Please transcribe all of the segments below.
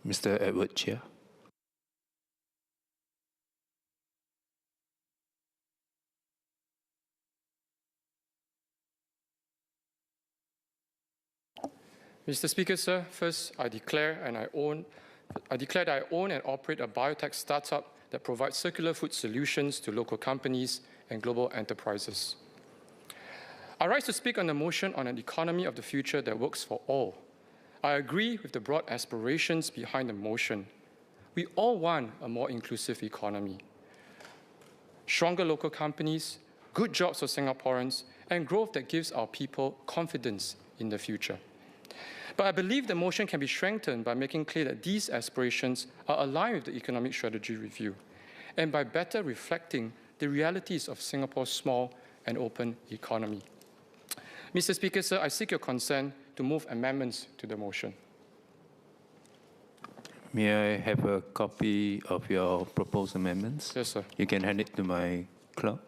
Mr. Edward Chia. Mr. Speaker, sir, first I declare that I own and operate a biotech startup that provides circular food solutions to local companies and global enterprises. I rise to speak on the motion on an economy of the future that works for all. I agree with the broad aspirations behind the motion. We all want a more inclusive economy, stronger local companies, good jobs for Singaporeans, and growth that gives our people confidence in the future. But I believe the motion can be strengthened by making clear that these aspirations are aligned with the Economic Strategy Review and by better reflecting the realities of Singapore's small and open economy. Mr. Speaker, sir, I seek your consent to move amendments to the motion. May I have a copy of your proposed amendments? Yes, sir. You can hand it to my clerk.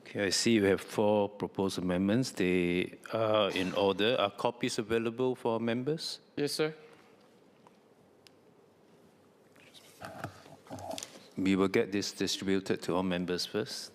Okay, I see you have 4 proposed amendments. They are in order. Are copies available for members? Yes, sir. We will get this distributed to all members first.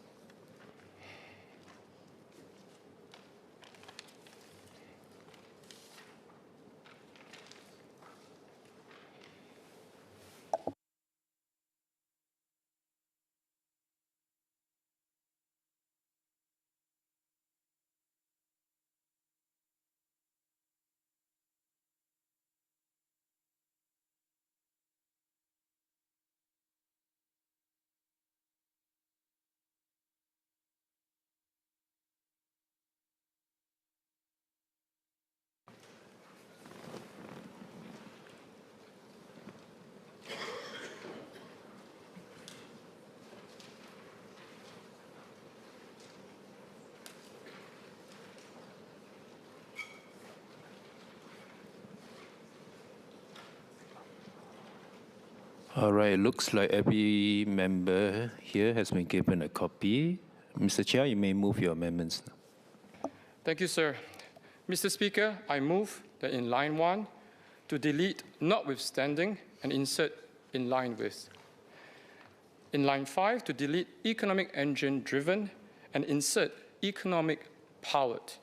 All right, it looks like every member here has been given a copy. Mr. Chia, you may move your amendments now. Thank you, sir. Mr. Speaker, I move that in line 1 to delete notwithstanding and insert in line with. In line 5 to delete economic engine driven and insert economic powered.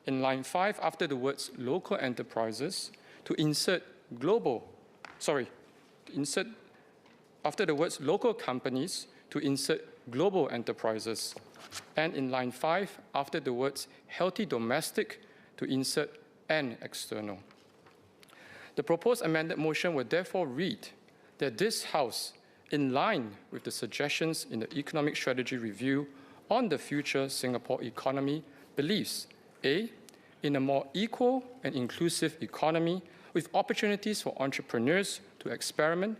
In line 5 after the words local enterprises to insert after the words local companies to insert global enterprises. And in line 5 after the words healthy domestic to insert and external. The proposed amended motion will therefore read that this House, in line with the suggestions in the Economic Strategy Review on the future Singapore economy, believes A, in a more equal and inclusive economy with opportunities for entrepreneurs to experiment,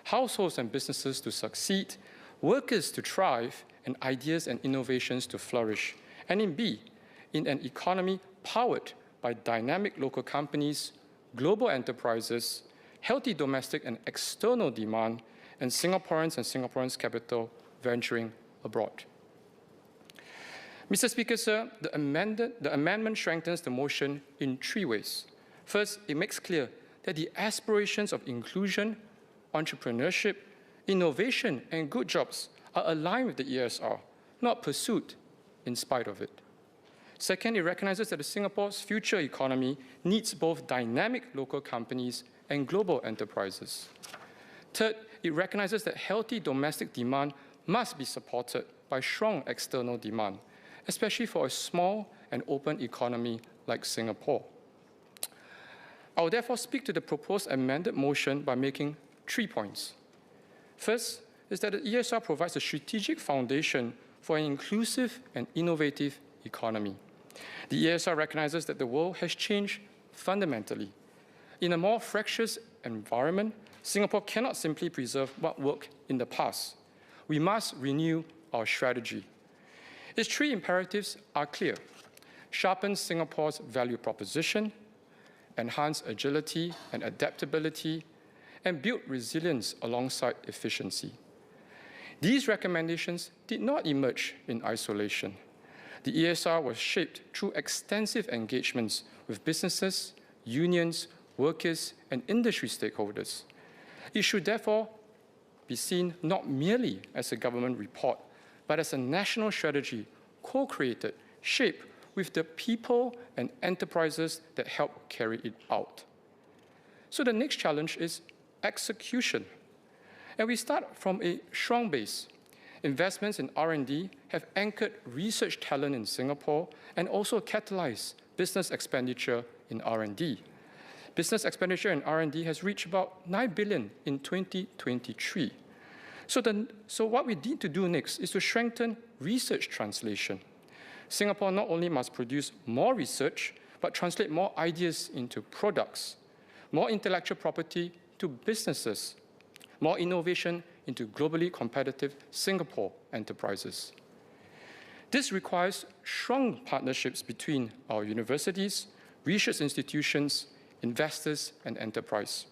households and businesses to succeed, workers to thrive, and ideas and innovations to flourish. And in B, in an economy powered by dynamic local companies, global enterprises, healthy domestic and external demand, and Singaporeans' capital venturing abroad. Mr. Speaker, sir, the amendment strengthens the motion in 3 ways. First, it makes clear that the aspirations of inclusion, entrepreneurship, innovation, and good jobs are aligned with the ESR, not pursued in spite of it. Second, it recognizes that Singapore's future economy needs both dynamic local companies and global enterprises. Third, it recognizes that healthy domestic demand must be supported by strong external demand, especially for a small and open economy like Singapore. I will therefore speak to the proposed amended motion by making 3 points. First is that the ESR provides a strategic foundation for an inclusive and innovative economy. The ESR recognizes that the world has changed fundamentally. In a more fractious environment, Singapore cannot simply preserve what worked in the past. We must renew our strategy. Its three imperatives are clear: sharpen Singapore's value proposition, enhance agility and adaptability, and build resilience alongside efficiency. These recommendations did not emerge in isolation. The ESR was shaped through extensive engagements with businesses, unions, workers, and industry stakeholders. It should therefore be seen not merely as a government report, but as a national strategy co-created, shaped with the people and enterprises that help carry it out. So the next challenge is execution. And we start from a strong base. Investments in R&D have anchored research talent in Singapore and also catalyzed business expenditure in R&D. Business expenditure in R&D has reached about 9 billion in 2023. So what we need to do next is to strengthen research translation. Singapore not only must produce more research, but translate more ideas into products, more intellectual property to businesses, more innovation into globally competitive Singapore enterprises. This requires strong partnerships between our universities, research institutions, investors, and enterprise.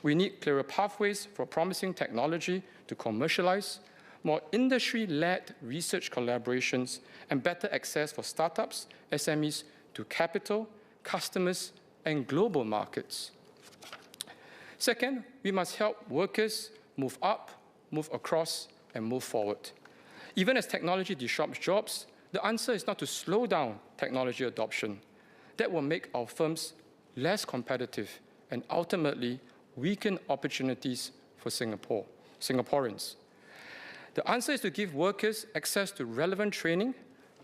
We need clearer pathways for promising technology to commercialize, more industry-led research collaborations, and better access for startups, SMEs to capital, customers, and global markets. Second, we must help workers move up, move across, and move forward. Even as technology disrupts jobs, the answer is not to slow down technology adoption. That will make our firms less competitive and ultimately weaken opportunities for Singaporeans. The answer is to give workers access to relevant training,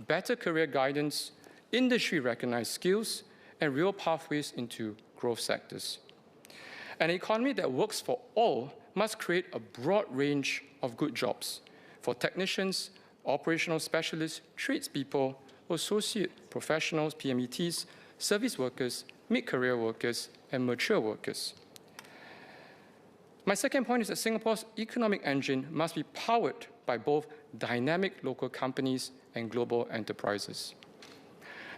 better career guidance, industry-recognized skills, and real pathways into growth sectors. An economy that works for all must create a broad range of good jobs for technicians, operational specialists, tradespeople, associate professionals, PMETs, service workers, mid-career workers, and mature workers. My second point is that Singapore's economic engine must be powered by both dynamic local companies and global enterprises.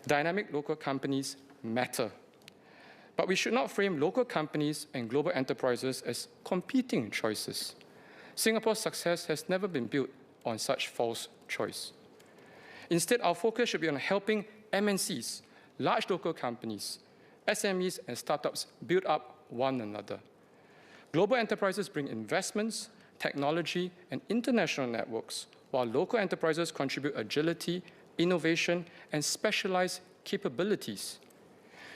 Dynamic local companies matter, but we should not frame local companies and global enterprises as competing choices. Singapore's success has never been built on such false choice. Instead, our focus should be on helping MNCs, large local companies, SMEs, and startups build up one another. Global enterprises bring investments, technology, and international networks, while local enterprises contribute agility, innovation, and specialized capabilities.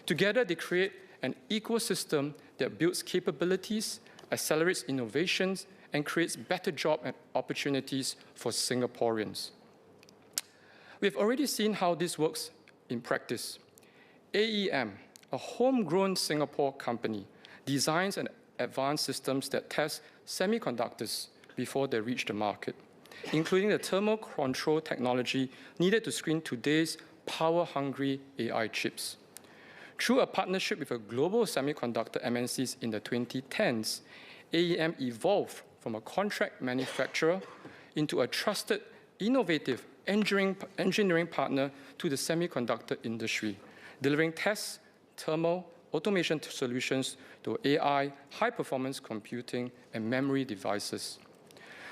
Together, they create an ecosystem that builds capabilities, accelerates innovations, and creates better job and opportunities for Singaporeans. We've already seen how this works in practice. AEM, a homegrown Singapore company, designs and advanced systems that test semiconductors before they reach the market, including the thermal control technology needed to screen today's power-hungry AI chips. Through a partnership with a global semiconductor MNCs in the 2010s, AEM evolved from a contract manufacturer into a trusted, innovative engineering partner to the semiconductor industry, delivering tests, thermal, automation solutions to AI, high-performance computing, and memory devices.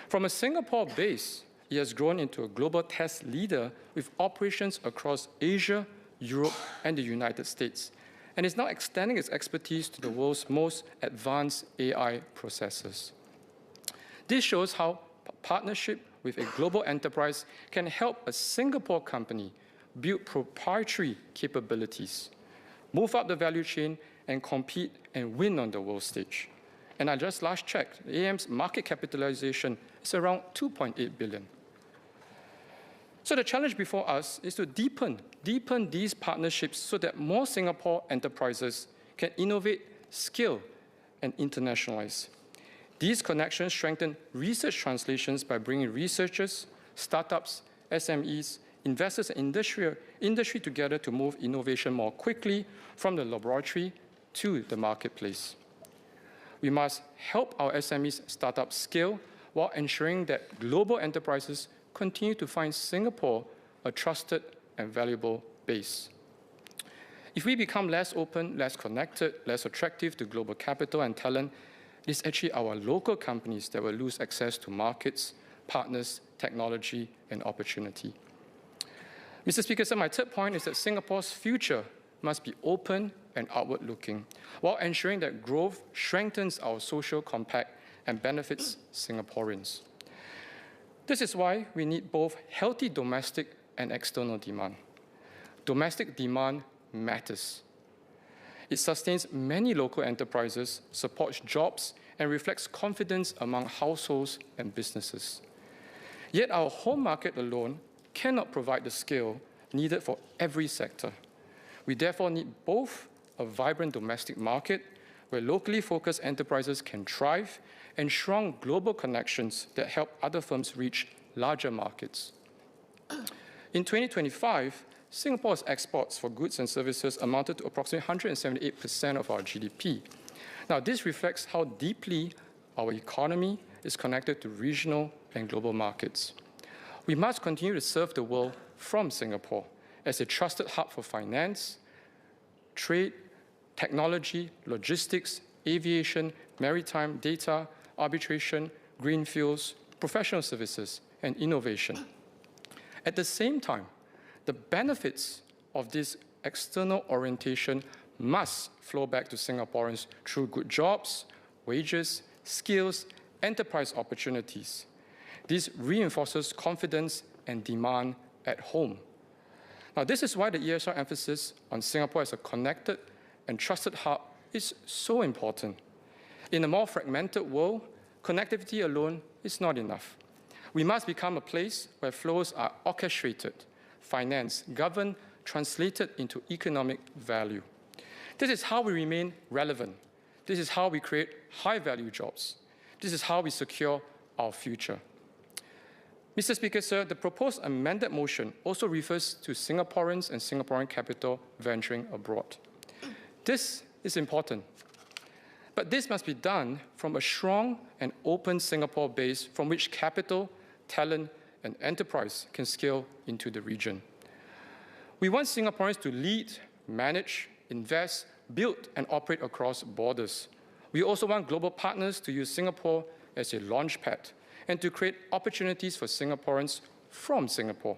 From a Singapore base, it has grown into a global test leader with operations across Asia, Europe, and the United States, and is now extending its expertise to the world's most advanced AI processors. This shows how partnership with a global enterprise can help a Singapore company build proprietary capabilities, move up the value chain, and compete and win on the world stage. And I just last checked, AEM's market capitalization is around 2.8 billion. So the challenge before us is to deepen these partnerships so that more Singapore enterprises can innovate, scale, and internationalize. These connections strengthen research translations by bringing researchers, startups, SMEs, investors, and industry together to move innovation more quickly from the laboratory to the marketplace. We must help our SMEs startups scale while ensuring that global enterprises continue to find Singapore a trusted and valuable base. If we become less open, less connected, less attractive to global capital and talent, it is actually our local companies that will lose access to markets, partners, technology, and opportunity. Mr. Speaker, so my third point is that Singapore's future must be open and outward-looking, while ensuring that growth strengthens our social compact and benefits Singaporeans. This is why we need both healthy domestic and external demand. Domestic demand matters. It sustains many local enterprises, supports jobs, and reflects confidence among households and businesses. Yet our home market alone cannot provide the scale needed for every sector. We therefore need both a vibrant domestic market where locally focused enterprises can thrive and strong global connections that help other firms reach larger markets. In 2025, Singapore's exports for goods and services amounted to approximately 178% of our GDP. Now, this reflects how deeply our economy is connected to regional and global markets. We must continue to serve the world from Singapore as a trusted hub for finance, trade, technology, logistics, aviation, maritime, data, arbitration, green fuels, professional services, and innovation. At the same time, the benefits of this external orientation must flow back to Singaporeans through good jobs, wages, skills, enterprise opportunities. This reinforces confidence and demand at home. Now, this is why the ESR emphasis on Singapore as a connected and trusted hub is so important. In a more fragmented world, connectivity alone is not enough. We must become a place where flows are orchestrated, financed, governed, translated into economic value. This is how we remain relevant. This is how we create high-value jobs. This is how we secure our future. Mr. Speaker, sir, the proposed amended motion also refers to Singaporeans and Singaporean capital venturing abroad. This is important, but this must be done from a strong and open Singapore base from which capital, talent, and enterprise can scale into the region. We want Singaporeans to lead, manage, invest, build, and operate across borders. We also want global partners to use Singapore as a launchpad and to create opportunities for Singaporeans from Singapore.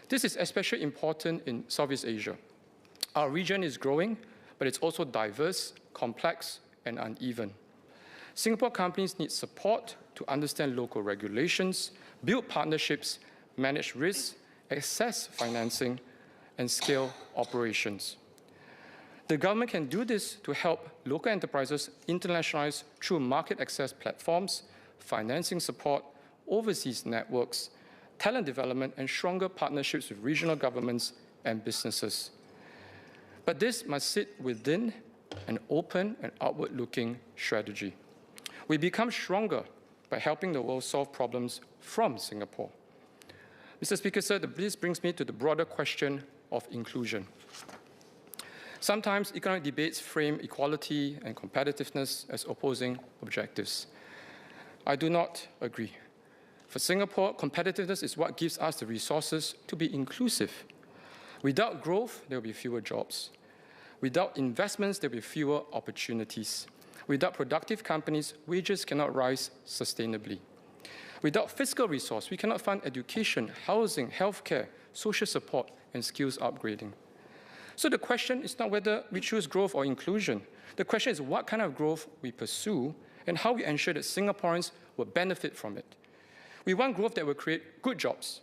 This is especially important in Southeast Asia. Our region is growing, but it's also diverse, complex, and uneven. Singapore companies need support to understand local regulations, build partnerships, manage risks, access financing, and scale operations. The government can do this to help local enterprises internationalize through market access platforms, financing support, overseas networks, talent development, and stronger partnerships with regional governments and businesses. But this must sit within an open and outward-looking strategy. We become stronger by helping the world solve problems from Singapore. Mr. Speaker, sir, this brings me to the broader question of inclusion. Sometimes economic debates frame equality and competitiveness as opposing objectives. I do not agree. For Singapore, competitiveness is what gives us the resources to be inclusive. Without growth, there will be fewer jobs. Without investments, there will be fewer opportunities. Without productive companies, wages cannot rise sustainably. Without fiscal resource, we cannot fund education, housing, healthcare, social support, and skills upgrading. So the question is not whether we choose growth or inclusion. The question is what kind of growth we pursue and how we ensure that Singaporeans will benefit from it. We want growth that will create good jobs,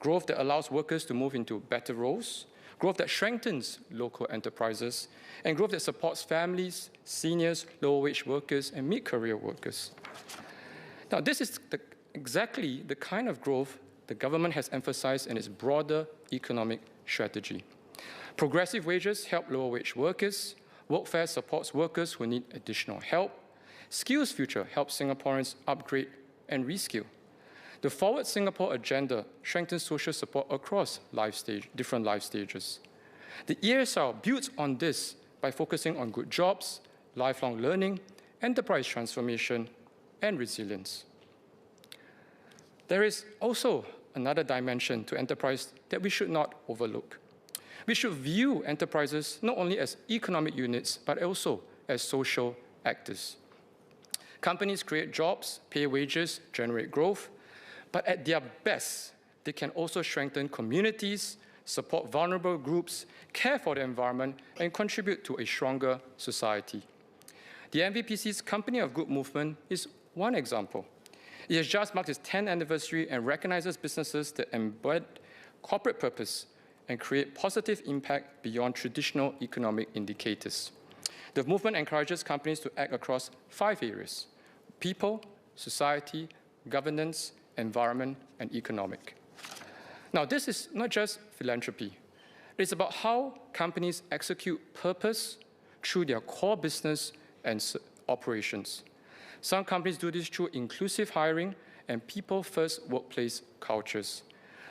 growth that allows workers to move into better roles, growth that strengthens local enterprises, and growth that supports families, seniors, lower-wage workers, and mid-career workers. Now, this is exactly the kind of growth the government has emphasized in its broader economic strategy. Progressive wages help lower-wage workers, workfare supports workers who need additional help, Skills Future helps Singaporeans upgrade and reskill. The Forward Singapore agenda strengthens social support across different life stages. The ESR builds on this by focusing on good jobs, lifelong learning, enterprise transformation, and resilience. There is also another dimension to enterprise that we should not overlook. We should view enterprises not only as economic units, but also as social actors. Companies create jobs, pay wages, generate growth, but at their best, they can also strengthen communities, support vulnerable groups, care for the environment, and contribute to a stronger society. The MVPC's Company of Good movement is one example. It has just marked its 10th anniversary and recognizes businesses that embed corporate purpose and create positive impact beyond traditional economic indicators. The movement encourages companies to act across 5 areas: people, society, governance, environment, and economic. Now, this is not just philanthropy. It's about how companies execute purpose through their core business and operations. Some companies do this through inclusive hiring and people-first workplace cultures.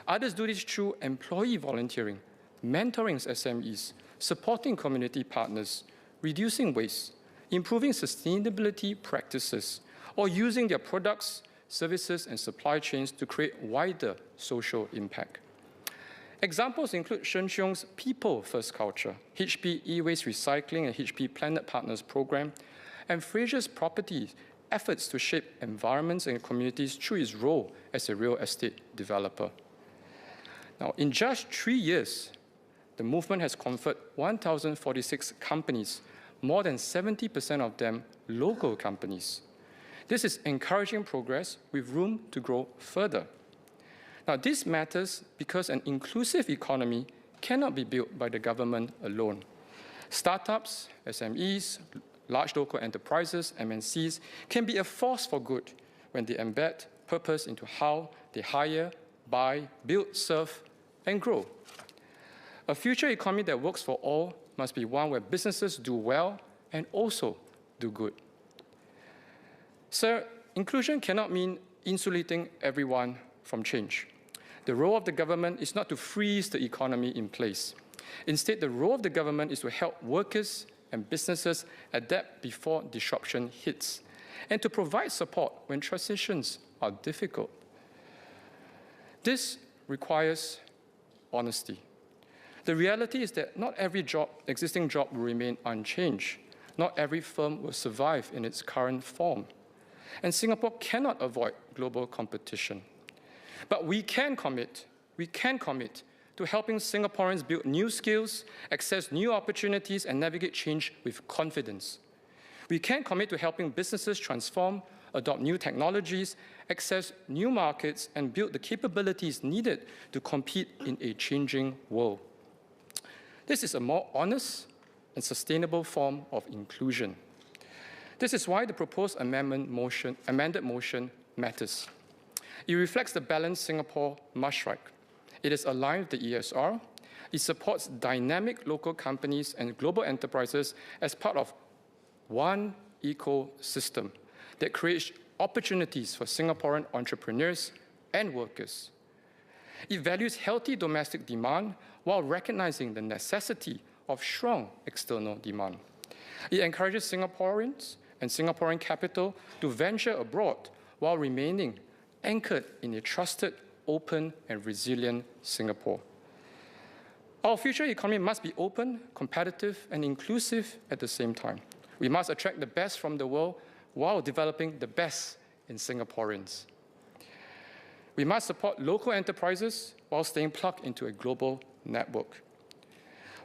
Others do this through employee volunteering, mentoring SMEs, supporting community partners, reducing waste, improving sustainability practices, or using their products, services, and supply chains to create wider social impact. Examples include Sheng Siong's People First culture, HP E-Waste Recycling and HP Planet Partners program, and Fraser's Properties' efforts to shape environments and communities through its role as a real estate developer. Now, in just 3 years, the movement has conferred 1,046 companies, more than 70% of them local companies. This is encouraging progress with room to grow further. Now, this matters because an inclusive economy cannot be built by the government alone. Startups, SMEs, large local enterprises, MNCs, can be a force for good when they embed purpose into how they hire, buy, build, serve, and grow. A future economy that works for all must be one where businesses do well and also do good. Sir, inclusion cannot mean insulating everyone from change. The role of the government is not to freeze the economy in place. Instead, the role of the government is to help workers and businesses adapt before disruption hits, and to provide support when transitions are difficult. This requires honesty. The reality is that not every existing job will remain unchanged. Not every firm will survive in its current form. And Singapore cannot avoid global competition. But we can commit to helping Singaporeans build new skills, access new opportunities, and navigate change with confidence. We can commit to helping businesses transform, adopt new technologies, access new markets, and build the capabilities needed to compete in a changing world. This is a more honest and sustainable form of inclusion. This is why the proposed amended motion matters. It reflects the balance Singapore must strike. It is aligned with the ESR. It supports dynamic local companies and global enterprises as part of one ecosystem that creates opportunities for Singaporean entrepreneurs and workers. It values healthy domestic demand while recognizing the necessity of strong external demand. It encourages Singaporeans and Singaporean capital to venture abroad while remaining anchored in a trusted, open, and resilient Singapore. Our future economy must be open, competitive, and inclusive at the same time. We must attract the best from the world while developing the best in Singaporeans. We must support local enterprises while staying plugged into a global network.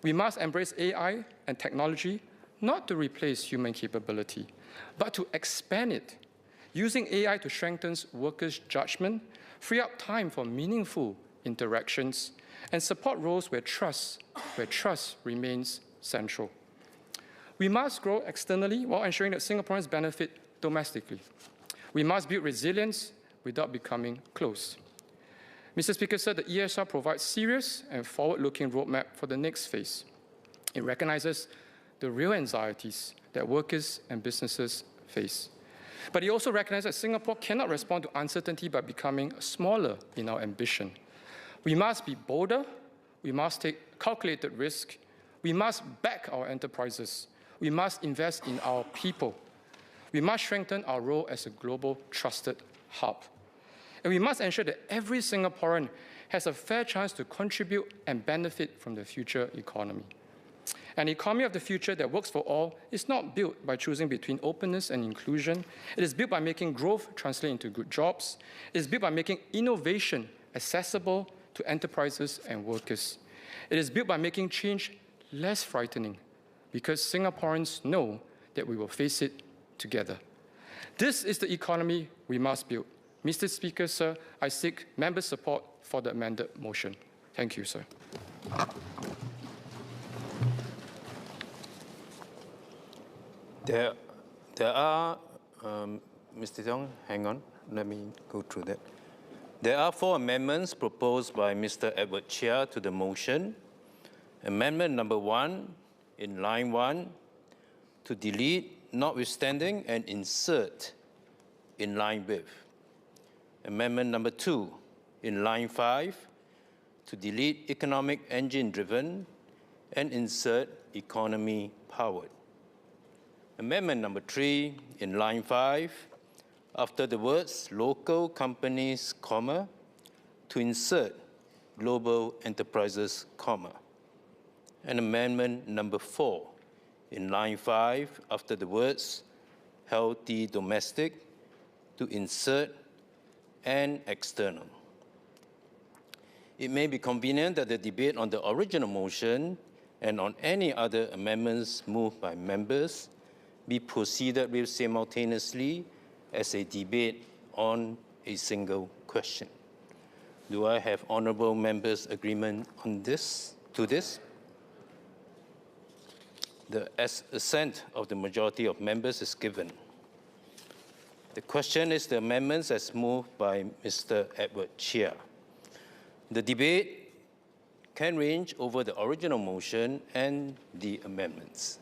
We must embrace AI and technology not to replace human capability, but to expand it, using AI to strengthen workers' judgment, free up time for meaningful interactions, and support roles where trust remains central. We must grow externally while ensuring that Singaporeans benefit domestically. We must build resilience without becoming close. Mr. Speaker said the ESR provides serious and forward-looking roadmap for the next phase. It recognizes the real anxieties that workers and businesses face. But he also recognized that Singapore cannot respond to uncertainty by becoming smaller in our ambition. We must be bolder, we must take calculated risk, we must back our enterprises, we must invest in our people, we must strengthen our role as a global trusted hub. And we must ensure that every Singaporean has a fair chance to contribute and benefit from the future economy. An economy of the future that works for all is not built by choosing between openness and inclusion. It is built by making growth translate into good jobs. It is built by making innovation accessible to enterprises and workers. It is built by making change less frightening, because Singaporeans know that we will face it together. This is the economy we must build. Mr. Speaker, sir, I seek member support for the amended motion. Thank you, sir. There are, Mr. Tong, hang on, let me go through that. There are 4 amendments proposed by Mr. Edward Chia to the motion. Amendment number 1, in line 1, to delete notwithstanding and insert in line with. Amendment number 2, in line 5, to delete economic engine driven and insert economy powered. Amendment number 3, in line 5, after the words local companies, comma, to insert global enterprises, comma. And amendment number 4, in line 5, after the words healthy domestic, to insert and external. It may be convenient that the debate on the original motion and on any other amendments moved by members be proceeded with simultaneously as a debate on a single question. Do I have honourable members' agreement on this? The assent of the majority of members is given. The question is the amendments as moved by Mr. Edward Chia. The debate can range over the original motion and the amendments.